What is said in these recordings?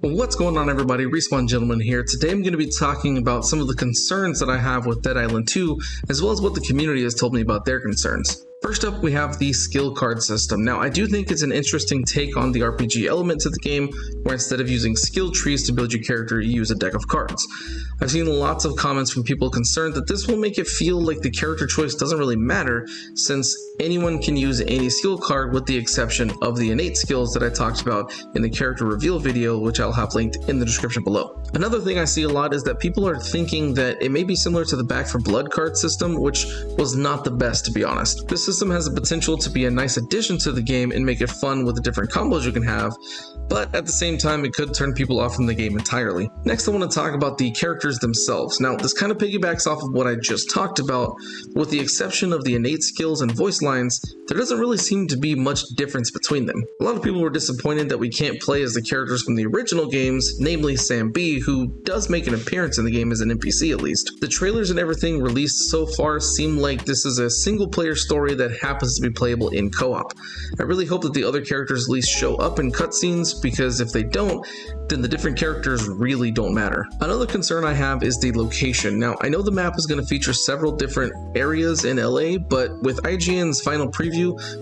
What's going on, everybody? Respawn Gentleman here. Today I'm going to be talking about some of the concerns that I have with Dead Island 2, as well as what the community has told me about their concerns. First up, we have the skill card system. Now, I do think it's an interesting take on the RPG element to the game, where instead of using skill trees to build your character, you use a deck of cards. I've seen lots of comments from people concerned that this will make it feel like the character choice doesn't really matter, since anyone can use any skill card with the exception of the innate skills that I talked about in the character reveal video, which I'll have linked in the description below. Another thing I see a lot is that people are thinking that it may be similar to the Back 4 Blood card system, which was not the best, to be honest. This system has the potential to be a nice addition to the game and make it fun with the different combos you can have, but at the same time it could turn people off from the game entirely. Next, I want to talk about the characters themselves. Now, this kind of piggybacks off of what I just talked about. With the exception of the innate skills and voice lines, there doesn't really seem to be much difference between them. A lot of people were disappointed that we can't play as the characters from the original games, namely Sam B, who does make an appearance in the game as an NPC at least. The trailers and everything released so far seem like this is a single player story that happens to be playable in co-op. I really hope that the other characters at least show up in cutscenes, because if they don't, then the different characters really don't matter. Another concern I have is the location. Now, I know the map is going to feature several different areas in LA, but with IGN's final preview,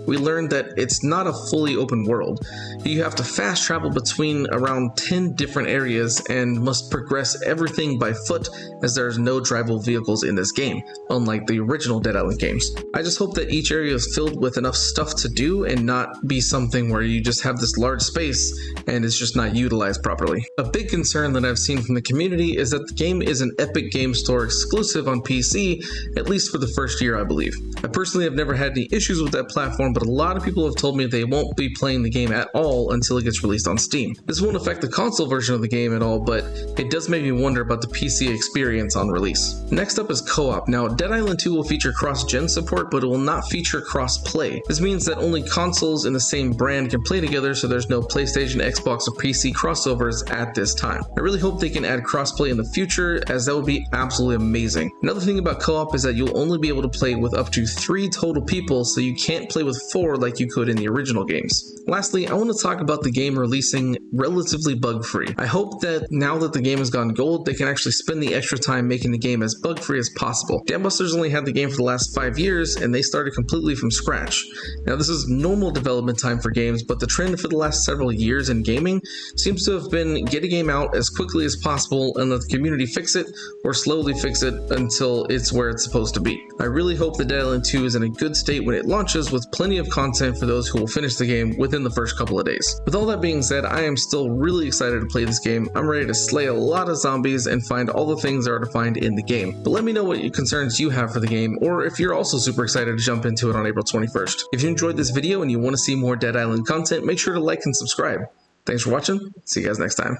we learned that it's not a fully open world. You have to fast travel between around 10 different areas and must progress everything by foot, as there's no drivable vehicles in this game, unlike the original Dead Island games. I just hope that each area is filled with enough stuff to do and not be something where you just have this large space and it's just not utilized properly. A big concern that I've seen from the community is that the game is an Epic Game Store exclusive on PC, at least for the first year, I believe. I personally have never had any issues with that platform, but a lot of people have told me they won't be playing the game at all until it gets released on Steam. This won't affect the console version of the game at all, but it does make me wonder about the PC experience on release. Next up is co-op. Now, Dead Island 2 will feature cross-gen support, but it will not feature cross-play. This means that only consoles in the same brand can play together, so there's no PlayStation, Xbox, or PC crossovers at this time. I really hope they can add crossplay in the future, as that would be absolutely amazing. Another thing about co-op is that you'll only be able to play with up to 3 total people, so you can't play with 4 like you could in the original games. Lastly, I want to talk about the game releasing relatively bug-free. I hope that now that the game has gone gold, they can actually spend the extra time making the game as bug-free as possible. Dambuster's only had the game for the last 5 years, and they started completely from scratch. Now, this is normal development time for games, but the trend for the last several years in gaming seems to have been get a game out as quickly as possible and let the community fix it, or slowly fix it until it's where it's supposed to be. I really hope that Dead Island 2 is in a good state when it launches, with plenty of content for those who will finish the game within the first couple of days. With all that being said, I am still really excited to play this game. I'm ready to slay a lot of zombies and find all the things there are to find in the game. But let me know what concerns you have for the game, or if you're also super excited to jump into it on April 21st. If you enjoyed this video and you want to see more Dead Island content, make sure to like and subscribe. Thanks for watching. See you guys next time.